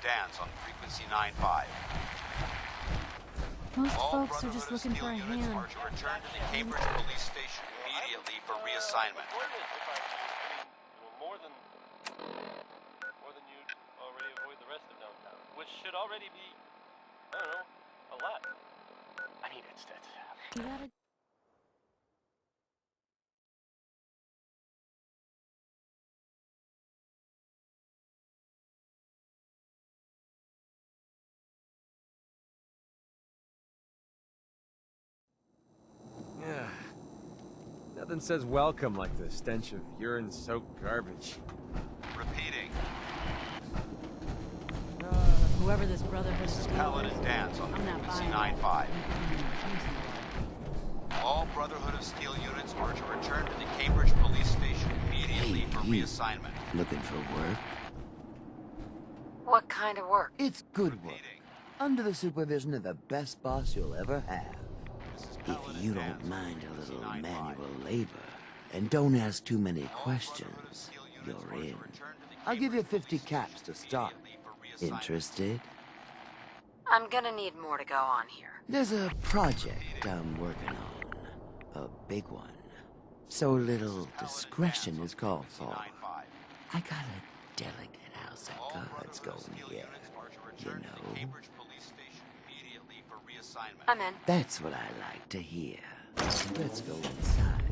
dance on frequency 95. Most All folks are just Brotherhood of looking for Steel a units hand. are to return to the Cambridge Police Station immediately for reassignment. More than you'd already avoid the rest of downtown, which should already be, I don't know, a lot. I need it, Stet. You gotta... Yeah. Nothing says welcome like the stench of urine-soaked garbage. Repeating. Whoever this Brotherhood This is Steel Paladin is, Dance on I'm not frequency buying 95. it. All Brotherhood of Steel units are to return to the Cambridge Police Station immediately for reassignment. Looking for work? What kind of work? It's good work. Repeating. Under the supervision of the best boss you'll ever have. This is If Paladin you Dance don't on mind a frequency little 95. manual labor, and don't ask too many All Brotherhood of questions, Steel units you're are to in. return to the I'll give you Cambridge 50 Police caps to Station start. immediately for reassignment. Interested? I'm gonna need more to go on here. There's a project I'm working on. A big one. So little discretion is called for. I got a delicate house of cards going here. You know? I'm in. That's what I like to hear. Let's go inside.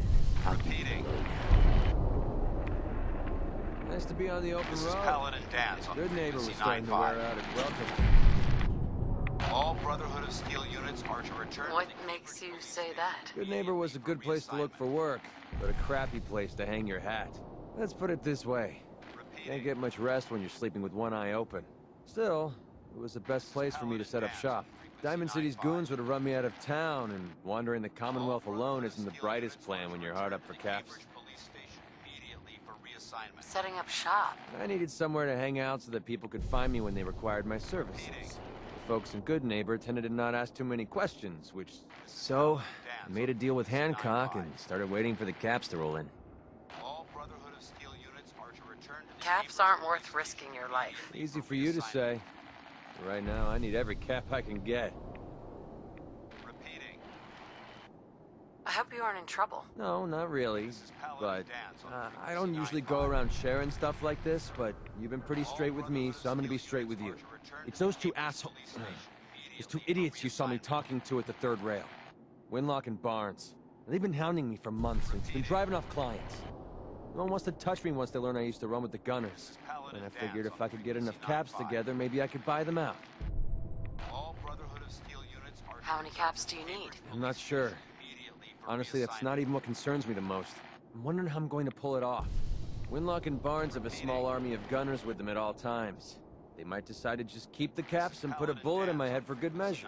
I'll give you the Repeating. lowdown. Nice to be on the open This is road. Paladin Dance on Good neighbor was frequency starting to wear 95. out his welcome. All Brotherhood of Steel units are to return What to the makes you Cambridge say Police that? Station Good neighbor was a good place to look for work, but a crappy place to hang your hat. Let's put it this way. Can't get much rest when you're sleeping with one eye open. Still, it was the best place for me to set up shop. Diamond City's goons would have run me out of town, and wandering the Commonwealth alone isn't the brightest plan when you're hard up for caps. Setting up shop. I needed somewhere to hang out so that people could find me when they required my services. The folks in Good Neighbor tended to not ask too many questions, which... So, I made a deal with Hancock and started waiting for the caps to roll in. All Brotherhood of Steel units are to return to the Caps aren't worth risking your life. Easy for you to say. Right now, I need every cap I can get. Repeating. I hope you aren't in trouble. No, not really. But I don't usually go around sharing stuff like this, but you've been pretty straight with me, so I'm gonna be straight with you. It's those two assholes. Those two idiots you saw me talking to at the third rail. Winlock and Barnes. They've been hounding me for months, and it's been driving off clients. No one wants to touch me once they learn I used to run with the Gunners. And I figured if I could get enough caps together, maybe I could buy them out. All Brotherhood of Steel units are How many caps do you need? I'm not sure. Honestly, that's not even what concerns me the most. I'm wondering how I'm going to pull it off. Winlock and Barnes have a small army of gunners with them at all times. They might decide to just keep the caps and put a bullet in my head for good measure.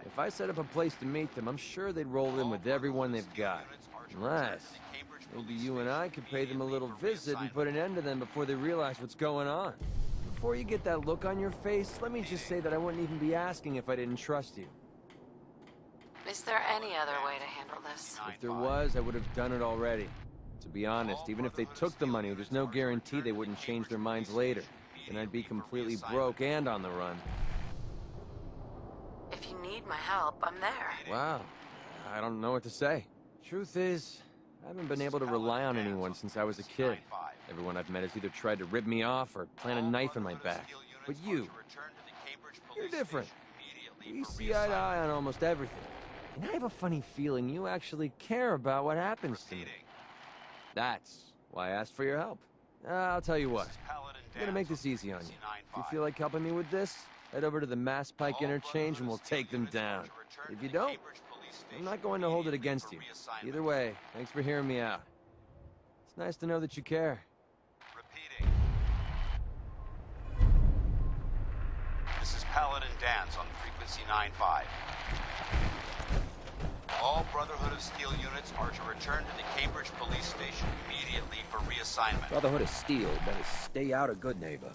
If I set up a place to meet them, I'm sure they'd roll in with everyone they've got. Unless, maybe you and I could pay them a little visit and put an end to them before they realize what's going on. Before you get that look on your face, let me just say that I wouldn't even be asking if I didn't trust you. Is there any other way to handle this? If there was, I would have done it already. To be honest, even if they took the money, there's no guarantee they wouldn't change their minds later. Then I'd be completely broke and on the run. If you need my help, I'm there. Wow. I don't know what to say. Truth is, I haven't been able to rely on anyone since I was a kid. Everyone I've met has either tried to rip me off or plant a knife in my back. But you're different. We see eye to eye on almost everything. And I have a funny feeling you actually care about what happens to me. That's why I asked for your help. I'll tell you what. I'm gonna make this easy on you. If you feel like helping me with this, head over to the Mass Pike Interchange and we'll take them down. If you don't, I'm not going to hold it against you. Either way, thanks for hearing me out. It's nice to know that you care. Repeating. This is Paladin Dance on frequency 95. All Brotherhood of Steel units are to return to the Cambridge Police Station immediately for reassignment. Brotherhood of Steel better stay out of Good Neighbor.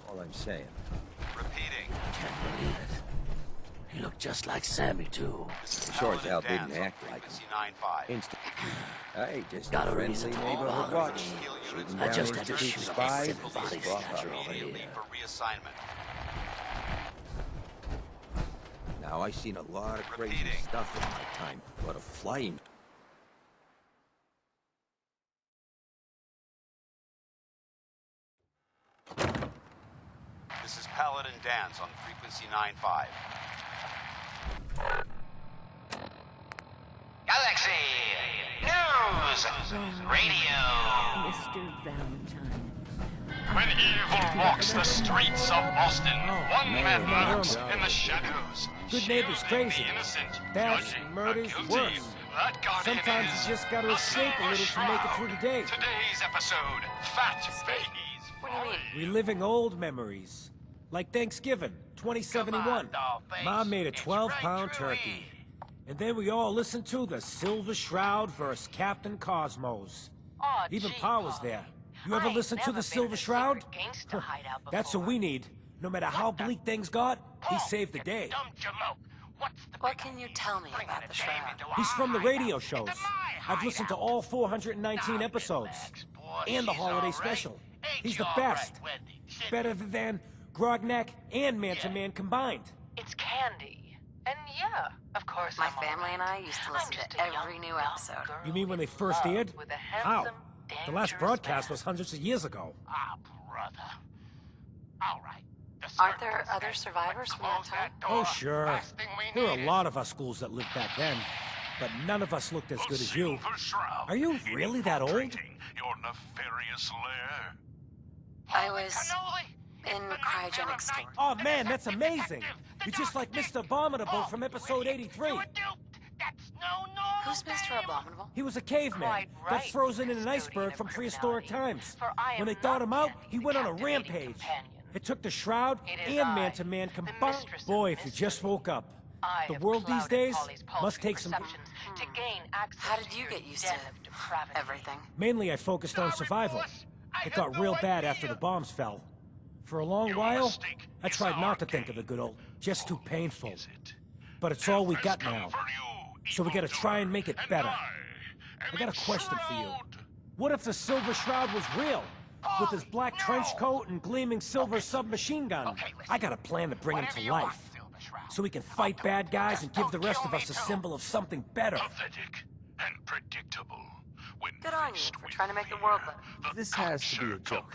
All I'm saying. Repeating. Can't believe it. He looked just like Sammy, too. This is Sure as hell Paladin didn't Dance on act like frequency 95. Instant. Hey, just Got a a friendly reason to neighborhood bother watch. me. Shooting I down just had to institute shoot spies. that body snatcher over Immediately here. for reassignment. Now, I seen a lot of crazy stuff in my time, but a flying... This is Paladin Dance on frequency 95. Galaxy News Radio. Mr. Valentine. When evil walks the streets of Boston, one man lurks in the shadows. Good neighbor's crazy. Thefts, murders, worse. Sometimes you just gotta escape a little to make it through the day. Today's episode, Fat Babies. What do you mean? Reliving old memories. Like Thanksgiving, 2071. Mom made a 12-pound turkey. And then we all listened to the Silver Shroud versus Captain Cosmos. Even Pa was there. You ever listen to the Silver Shroud? That's what we need. No matter how bleak things got, he saved the day. What can you tell me about the Shroud? He's from the radio shows. I've listened to all 419 episodes. And the holiday special. He's the best. Better than Grognak and Man-to-Man combined. It's Candy. And yeah, of course, My family and I used to listen to every new episode. You mean when they first aired? How? The last broadcast was hundreds of years ago. Ah, brother. All right. Aren't there other survivors from that time? Oh, sure. There were a lot of us schools that lived back then, but none of us looked as good as you. Are you really that old? Your nefarious lair. I was in cryogenic storage. Oh, man, that's amazing. You're just like Mr. Abominable from episode 83. Who's Mr. Abominable? He was a caveman, got frozen in an iceberg from prehistoric times. When they thawed him out, he went on a rampage. It took the Shroud and Man-to-Man combined. Boy, if you just woke up. The world these days must take some... How did you get used to everything? Mainly I focused on survival. It got real bad after the bombs fell. For a long while, I tried not to think of the good old, just too painful. But it's all we got now. So we gotta try and make it better. I got a question for you. What if the Silver Shroud was real? With his black trench coat and gleaming silver submachine gun. I got a plan to bring him to life. So we can fight bad guys and give the rest of us a symbol of something better. Pathetic and predictable. Good on you for trying to make the world better. This has to be a joke.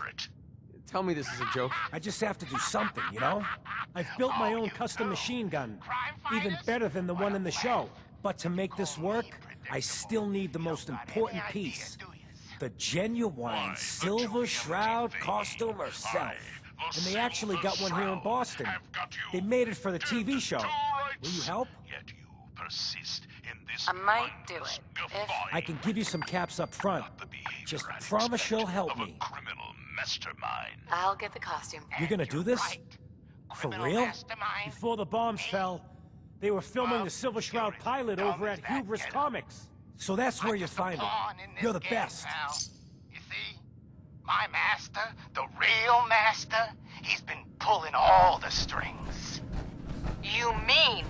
Tell me this is a joke. I just have to do something, you know? I've built my own custom machine gun. Even better than the one in the show. But to make this work, I still need the most important piece. The genuine Silver Shroud costume herself. And they actually got one here in Boston. They made it for the TV show. Will you help? I might do it, if... I can give you some caps up front. Just promise you'll help me. I'll get the costume. You're gonna do this? For real? Before the bombs fell, they were filming the Silver Shroud pilot over at Hubris Comics. So that's where you find it. You're the best. You see? My master, the real master, he's been pulling all the strings. You mean...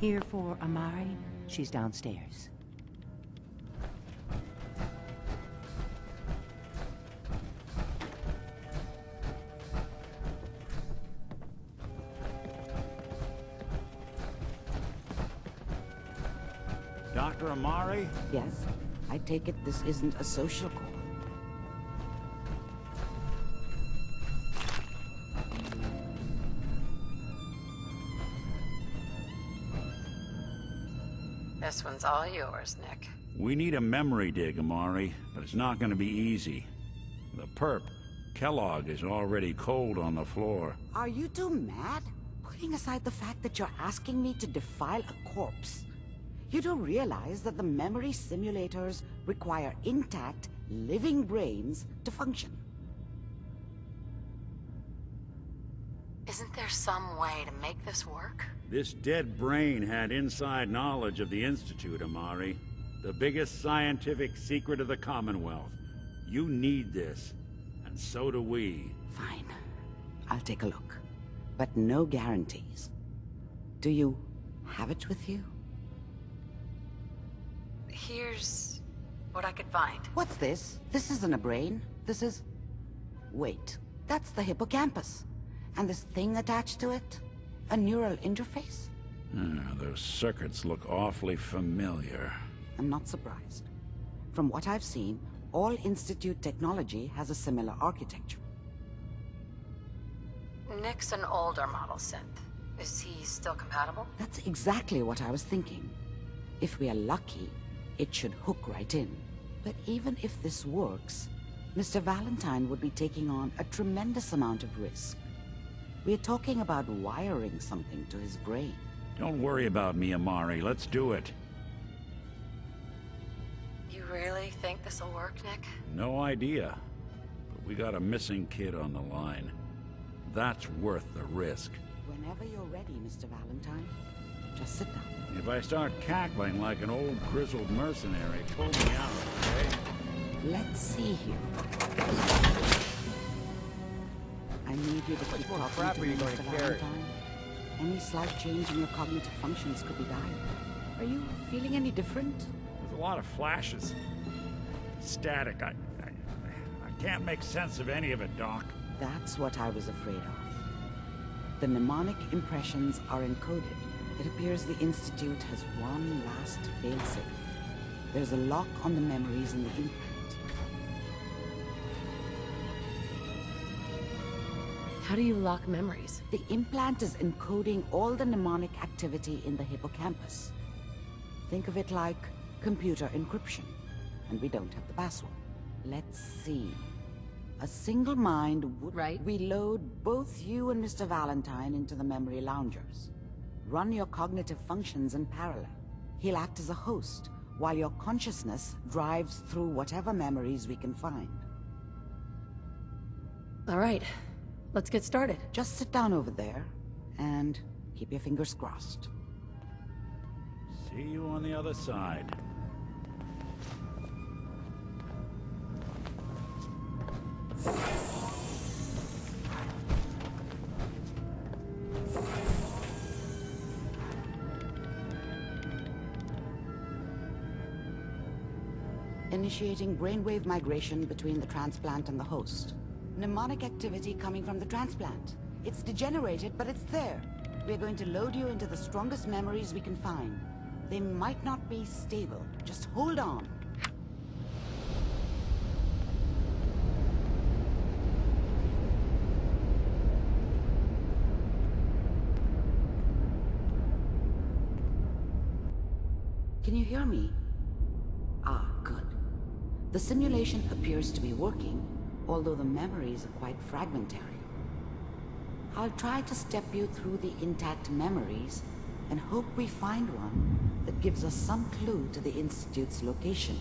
Here for Amari. She's downstairs. Dr. Amari? Yes? I take it this isn't a social call. This one's all yours, Nick. We need a memory dig, Amari, but it's not going to be easy. The perp, Kellogg, is already cold on the floor. Are you two mad? Putting aside the fact that you're asking me to defile a corpse, you don't realize that the memory simulators require intact, living brains to function. Isn't there some way to make this work? This dead brain had inside knowledge of the Institute, Amari. The biggest scientific secret of the Commonwealth. You need this. And so do we. Fine. I'll take a look. But no guarantees. Do you have it with you? Here's what I could find. What's this? This isn't a brain. This is... Wait. That's the hippocampus. And this thing attached to it? A neural interface? Those circuits look awfully familiar. I'm not surprised. From what I've seen, all Institute technology has a similar architecture. Nick's an older model synth. Is he still compatible? That's exactly what I was thinking. If we are lucky, it should hook right in. But even if this works, Mr. Valentine would be taking on a tremendous amount of risk. We're talking about wiring something to his brain. Don't worry about me, Amari. Let's do it. You really think this'll work, Nick? No idea. But we got a missing kid on the line. That's worth the risk. Whenever you're ready, Mr. Valentine, just sit down. If I start cackling like an old grizzled mercenary, pull me out, okay? Let's see here. I need you to keep talking crap to are me, you going Mr. to carry? Valentine. Any slight change in your cognitive functions could be dire. Are you feeling any different? There's a lot of flashes. Static. I can't make sense of any of it, Doc. That's what I was afraid of. The mnemonic impressions are encoded. It appears the Institute has one last failsafe. There's a lock on the memories in the implant. How do you lock memories? The implant is encoding all the mnemonic activity in the hippocampus. Think of it like computer encryption, and we don't have the password. Let's see. A single mind would... Right. We load both you and Mr. Valentine into the memory loungers. Run your cognitive functions in parallel. He'll act as a host, while your consciousness drives through whatever memories we can find. All right. Let's get started. Just sit down over there, and keep your fingers crossed. See you on the other side. Initiating brainwave migration between the transplant and the host. Mnemonic activity coming from the transplant. It's degenerated, but it's there. We're going to load you into the strongest memories we can find. They might not be stable. Just hold on. Can you hear me? Ah, good. The simulation appears to be working, although the memories are quite fragmentary. I'll try to step you through the intact memories and hope we find one that gives us some clue to the Institute's location.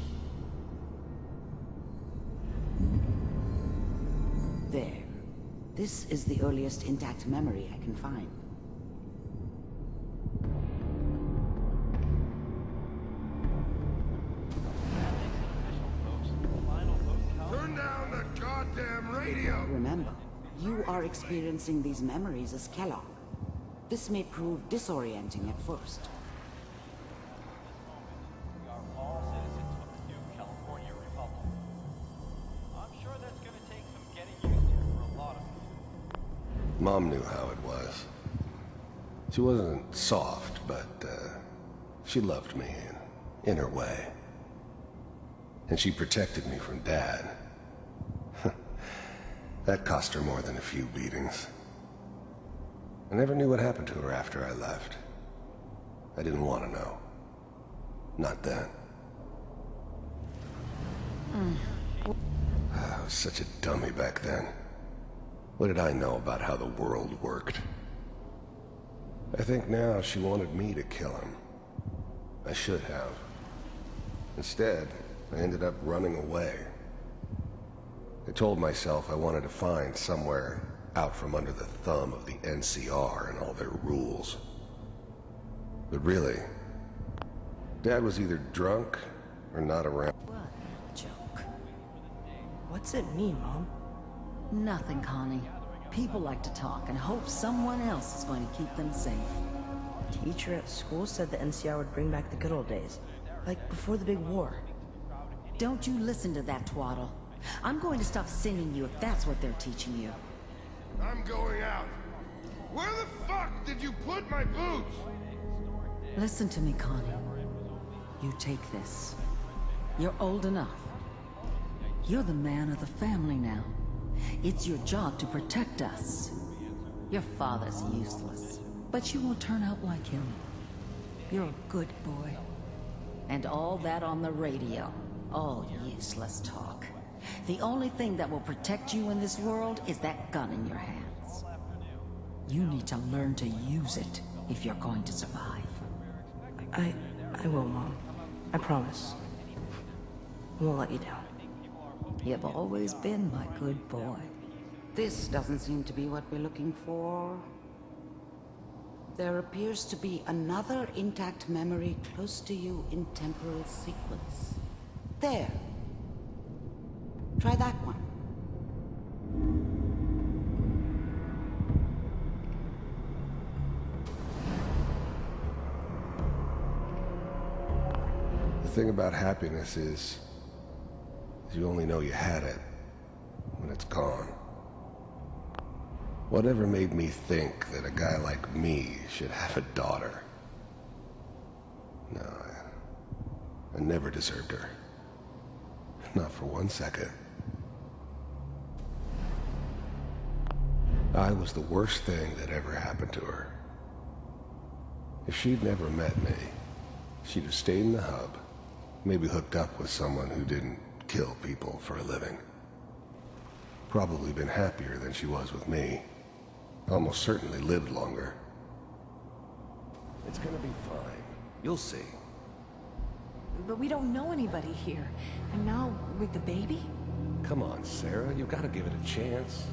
There. This is the earliest intact memory I can find. Turn down the goddamn radio! Remember, you are experiencing these memories as Kellogg. This may prove disorienting at first. We are all citizens of the new California Republic. I'm sure that's going to take some getting used to for a lot of people. Mom knew how it was. She wasn't soft, but she loved me in her way. And she protected me from Dad. That cost her more than a few beatings. I never knew what happened to her after I left. I didn't want to know. Not then. I was such a dummy back then. What did I know about how the world worked? I think now she wanted me to kill him. I should have. Instead, I ended up running away. I told myself I wanted to find somewhere out from under the thumb of the NCR and all their rules. But really, Dad was either drunk or not around. What a joke. What's it mean, Mom? Nothing, Connie. People like to talk and hope someone else is going to keep them safe. Teacher at school said the NCR would bring back the good old days. Like before the big war. Don't you listen to that twaddle. I'm going to stop sending you if that's what they're teaching you. I'm going out. Where the fuck did you put my boots? Listen to me, Connie. You take this. You're old enough. You're the man of the family now. It's your job to protect us. Your father's useless, but you won't turn out like him. You're a good boy. And all that on the radio, all useless talk. The only thing that will protect you in this world is that gun in your hands. You need to learn to use it if you're going to survive. I will, Mom. I promise. I won't let you down. You've always been my good boy. This doesn't seem to be what we're looking for. There appears to be another intact memory close to you in temporal sequence. There. Try that one. The thing about happiness is you only know you had it when it's gone. Whatever made me think that a guy like me should have a daughter? No, I never deserved her. Not for 1 second. I was the worst thing that ever happened to her. If she'd never met me, she'd have stayed in the hub, maybe hooked up with someone who didn't kill people for a living. Probably been happier than she was with me. Almost certainly lived longer. It's gonna be fine. You'll see. But we don't know anybody here. And now, with the baby? Come on, Sarah. You've got to give it a chance.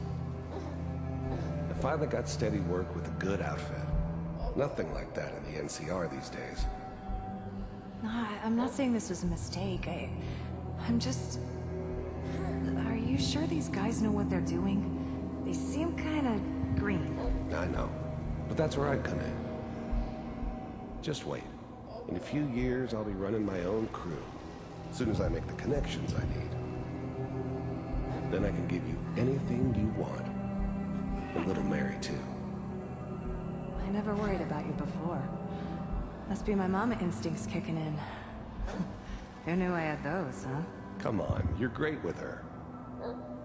I finally got steady work with a good outfit. Nothing like that in the NCR these days. No, I'm not saying this was a mistake. I'm just... Are you sure these guys know what they're doing? They seem kind of green. I know. But that's where I come in. Just wait. In a few years, I'll be running my own crew. As soon as I make the connections I need. Then I can give you anything you want. And little Mary, too. I never worried about you before. Must be my mama instincts kicking in. Who knew I had those, huh? Come on, you're great with her.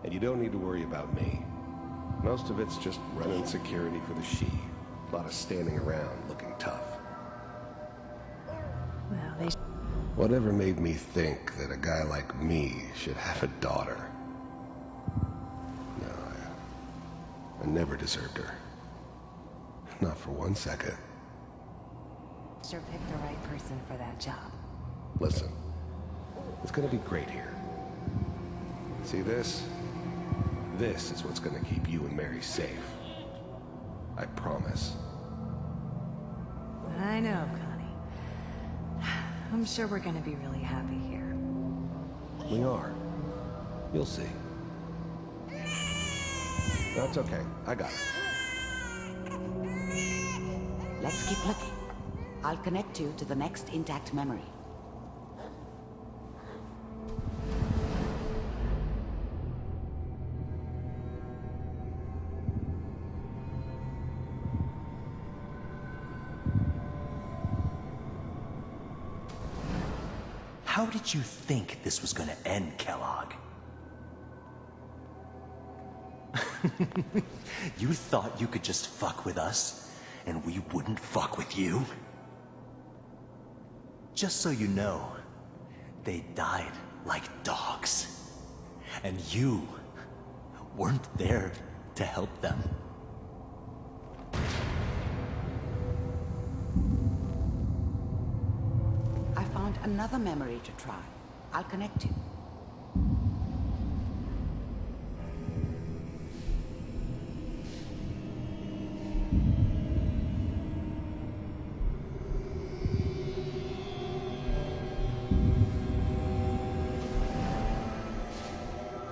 And you don't need to worry about me. Most of it's just running security for the she. A lot of standing around looking tough. Well, they... Whatever made me think that a guy like me should have a daughter? No, I never deserved her. Not for 1 second. Sure picked the right person for that job. Listen, it's gonna be great here. See this? This is what's gonna keep you and Mary safe. I promise. I know, Connie. I'm sure we're gonna be really happy here. We are. You'll see. That's okay. I got it. Let's keep looking. I'll connect you to the next intact memory. How did you think this was gonna end, Kellogg? You thought you could just fuck with us, and we wouldn't fuck with you? Just so you know, they died like dogs. And you weren't there to help them. I found another memory to try. I'll connect you.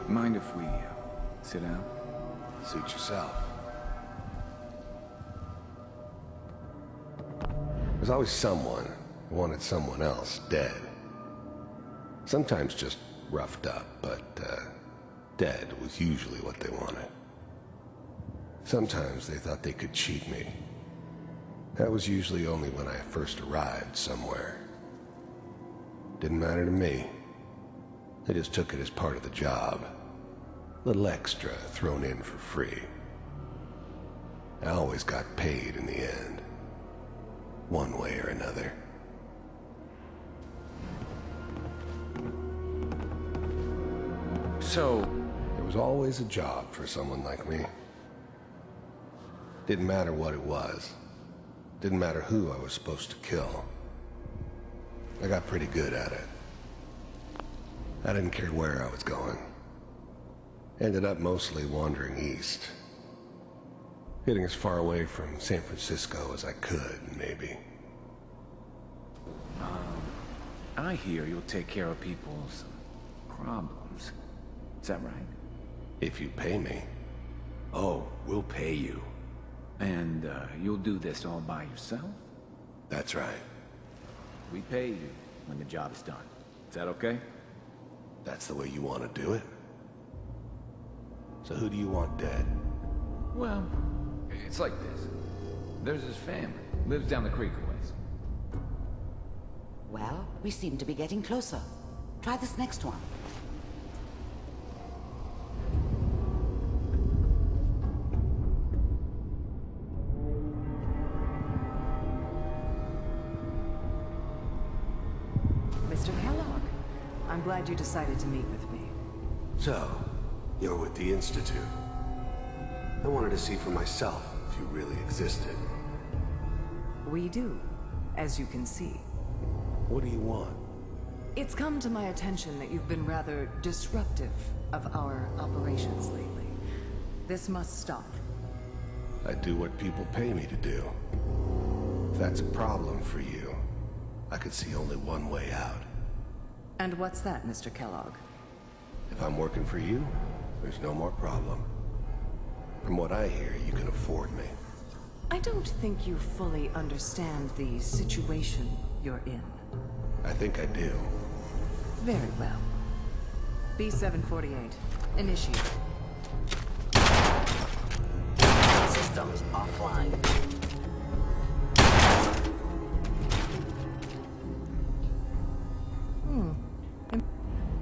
Mind if we sit down? Suit yourself. There's always someone who wanted someone else dead. Sometimes just roughed up, but dead was usually what they wanted. Sometimes they thought they could cheat me. That was usually only when I first arrived somewhere. Didn't matter to me. They just took it as part of the job. Little extra thrown in for free. I always got paid in the end. One way or another. So, there was always a job for someone like me. Didn't matter what it was. Didn't matter who I was supposed to kill. I got pretty good at it. I didn't care where I was going. Ended up mostly wandering east. Getting as far away from San Francisco as I could, maybe. I hear you'll take care of people's problems. Is that right? If you pay me. Oh, we'll pay you. And you'll do this all by yourself? That's right. We pay you when the job is done. Is that okay? That's the way you want to do it? So who do you want dead? Well, it's like this. There's his family. Lives down the creek a ways. Well, we seem to be getting closer. Try this next one. Mr. Kellogg, I'm glad you decided to meet with me. So, you're with the Institute. I wanted to see for myself if you really existed. We do, as you can see. What do you want? It's come to my attention that you've been rather disruptive of our operations lately. This must stop. I do what people pay me to do. If that's a problem for you, I could see only one way out. And what's that, Mr. Kellogg? If I'm working for you, there's no more problem. From what I hear, you can afford me. I don't think you fully understand the situation you're in. I think I do. Very well. B-748, initiate. Systems offline.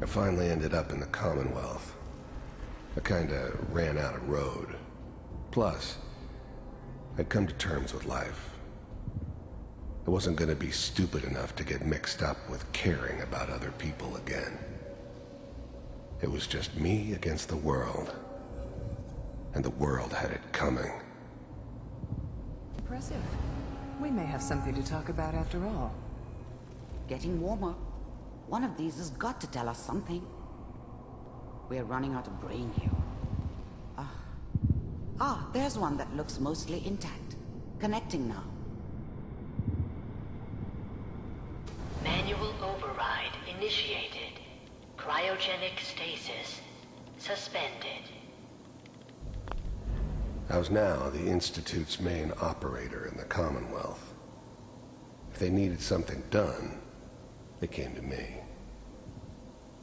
I finally ended up in the Commonwealth. I kinda ran out of road. Plus, I'd come to terms with life. I wasn't gonna be stupid enough to get mixed up with caring about other people again. It was just me against the world. And the world had it coming. Impressive. We may have something to talk about after all. Getting warmer. One of these has got to tell us something. We're running out of brain here. There's one that looks mostly intact. Connecting now. Manual override initiated. Cryogenic stasis suspended. I was now the Institute's main operator in the Commonwealth. If they needed something done, they came to me. It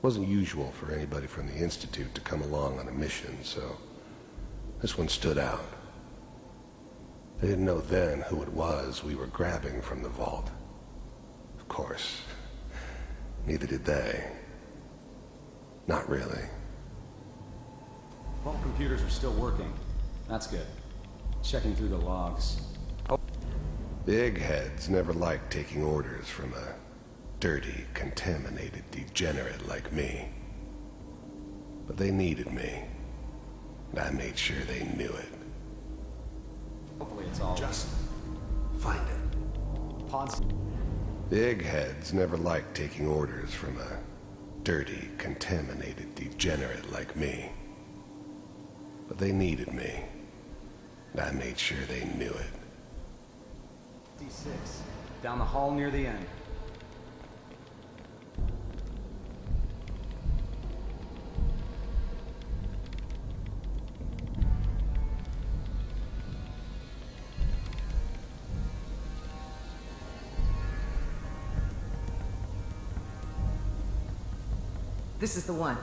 wasn't usual for anybody from the Institute to come along on a mission, so this one stood out. They didn't know then who it was we were grabbing from the vault. Of course, neither did they. Not really. Vault computers are still working. That's good. Checking through the logs. The eggheads never liked taking orders from a dirty, contaminated degenerate like me. But they needed me. And I made sure they knew it. Hopefully it's all... Just find it. Pods... The eggheads never liked taking orders from a dirty, contaminated degenerate like me. But they needed me. And I made sure they knew it. D6. Down the hall near the end. This is the one.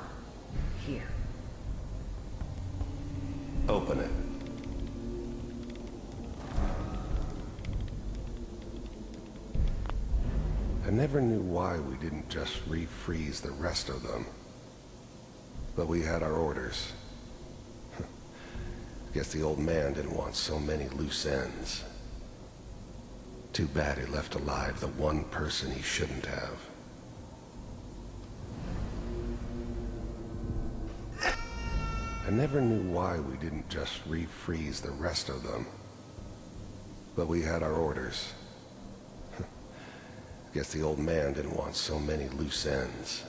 Here. Open it. I never knew why we didn't just refreeze the rest of them. But we had our orders. Guess the old man didn't want so many loose ends. Too bad he left alive the one person he shouldn't have. I never knew why we didn't just refreeze the rest of them. But we had our orders. Guess the old man didn't want so many loose ends.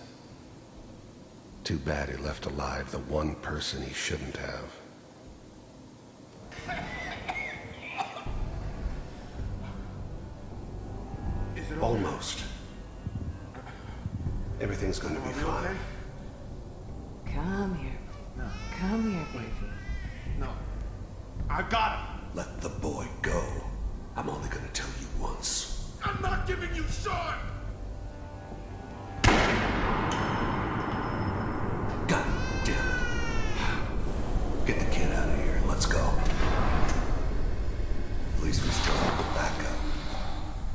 Too bad he left alive the one person he shouldn't have. Almost. Everything's gonna be fine. Come here. No. Come here, baby. No. I got him! Let the boy go. I'm only gonna tell you once. I'm not giving you short! God damn it. Get the kid out of here. Let's go. At least we still have the backup.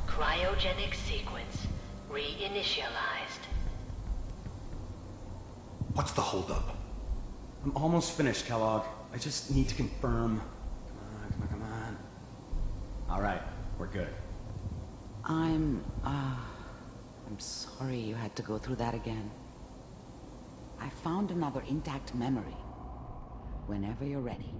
Cryogenic sequence reinitialized. What's the holdup? I'm almost finished, Kellogg. I just need to confirm. Come on. All right, we're good. I'm sorry you had to go through that again. I found another intact memory. Whenever you're ready.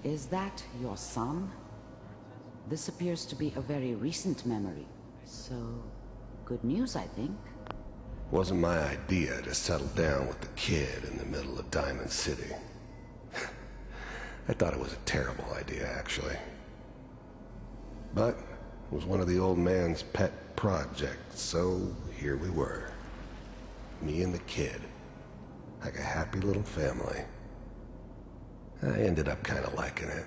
Is that your son? This appears to be a very recent memory. So, good news, I think. Wasn't my idea to settle down with the kid in the middle of Diamond City. I thought it was a terrible idea, actually. But it was one of the old man's pet projects, so here we were. Me and the kid. Like a happy little family. I ended up kind of liking it.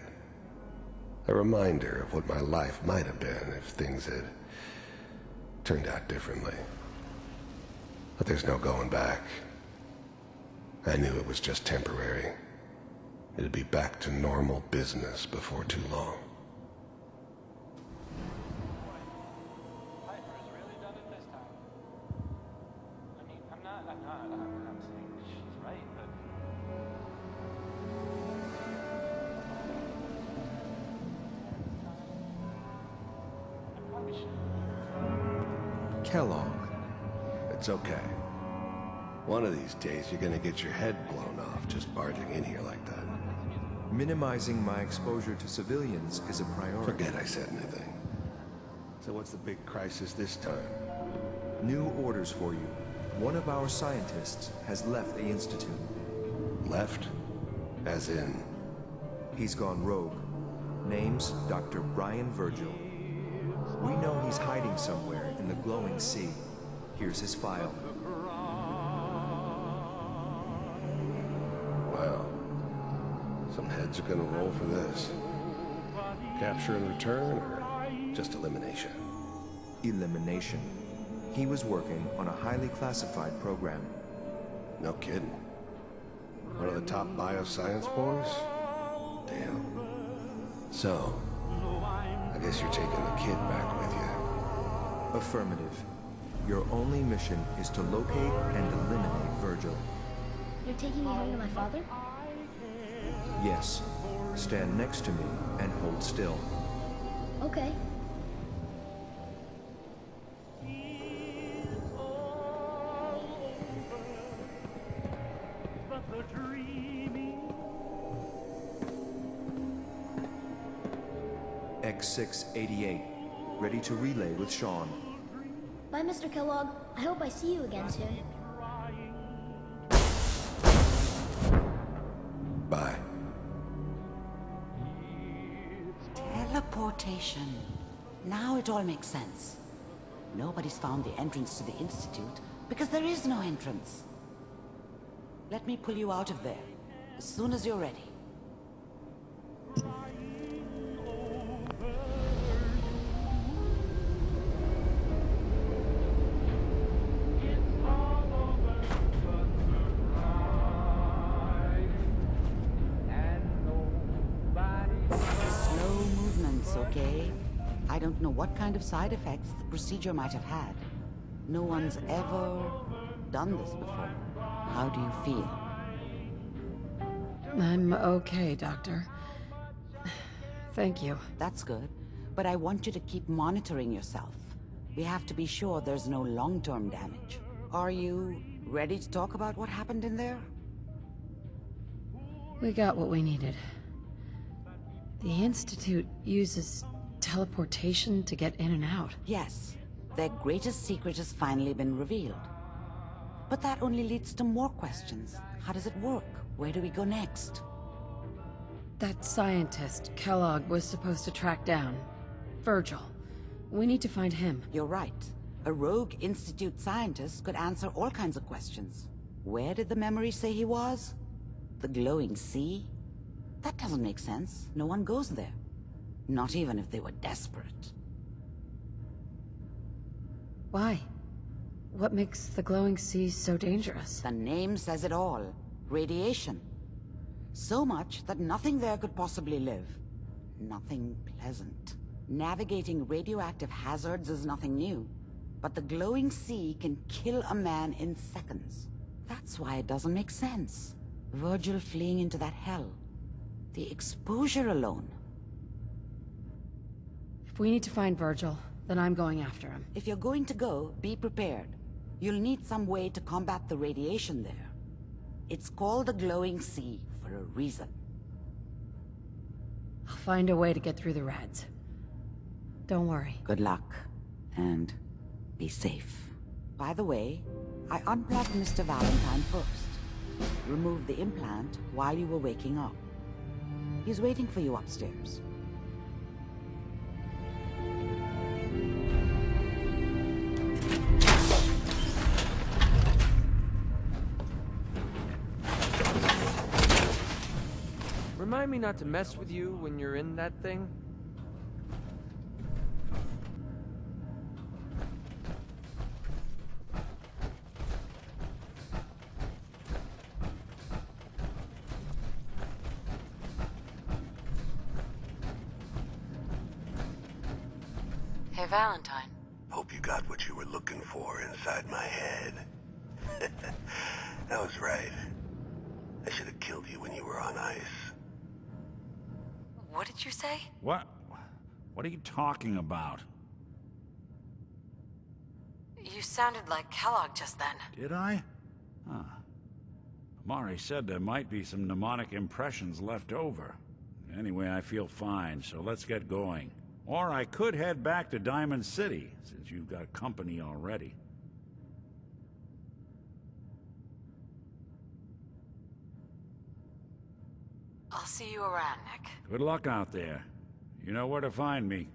A reminder of what my life might have been if things had turned out differently. But there's no going back. I knew it was just temporary. It'd be back to normal business before too long. Piper's really done it this time. I mean, I'm not saying she's right, but... Kellogg. It's okay. One of these days, you're gonna get your head blown off just barging in here like that. Minimizing my exposure to civilians is a priority. Forget I said anything. So what's the big crisis this time? New orders for you. One of our scientists has left the Institute. Left? As in? He's gone rogue. Name's Dr. Brian Virgil. We know he's hiding somewhere in the glowing sea. Here's his file. Wow. Some heads are gonna roll for this. Capture and return, or just elimination? Elimination. He was working on a highly classified program. No kidding. One of the top bioscience boys? Damn. So, I guess you're taking the kid back with you. Affirmative. Your only mission is to locate and eliminate Virgil. You're taking me home to my father? Yes. Stand next to me and hold still. Okay. X688. Ready to relay with Sean. Bye, Mr. Kellogg. I hope I see you again soon. Bye. Teleportation. Now it all makes sense. Nobody's found the entrance to the Institute because there is no entrance. Let me pull you out of there as soon as you're ready. I don't know what kind of side effects the procedure might have had. No one's ever done this before. How do you feel? I'm okay, Doctor. Thank you. That's good. But I want you to keep monitoring yourself. We have to be sure there's no long-term damage. Are you ready to talk about what happened in there? We got what we needed. The Institute uses teleportation to get in and out. Yes. Their greatest secret has finally been revealed. But that only leads to more questions. How does it work? Where do we go next? That scientist Kellogg was supposed to track down. Virgil. We need to find him. You're right. A rogue Institute scientist could answer all kinds of questions. Where did the memory say he was? The glowing sea? That doesn't make sense. No one goes there. Not even if they were desperate. Why? What makes the glowing sea so dangerous? The name says it all. Radiation. So much that nothing there could possibly live. Nothing pleasant. Navigating radioactive hazards is nothing new. But the glowing sea can kill a man in seconds. That's why it doesn't make sense. Virgil fleeing into that hell. The exposure alone. If we need to find Virgil, then I'm going after him. If you're going to go, be prepared. You'll need some way to combat the radiation there. It's called the glowing sea for a reason. I'll find a way to get through the rads. Don't worry. Good luck. And be safe. By the way, I unplugged Mr. Valentine first. Removed the implant while you were waking up. He's waiting for you upstairs. Remind me not to mess with you when you're in that thing. Hey, Valentine. Hope you got what you were looking for inside my head. I was right. I should have killed you when you were on ice. What did you say? What? What are you talking about? You sounded like Kellogg just then. Did I? Huh. Amari said there might be some mnemonic impressions left over. Anyway, I feel fine, so let's get going. Or I could head back to Diamond City, since you've got company already. I'll see you around, Nick. Good luck out there. You know where to find me.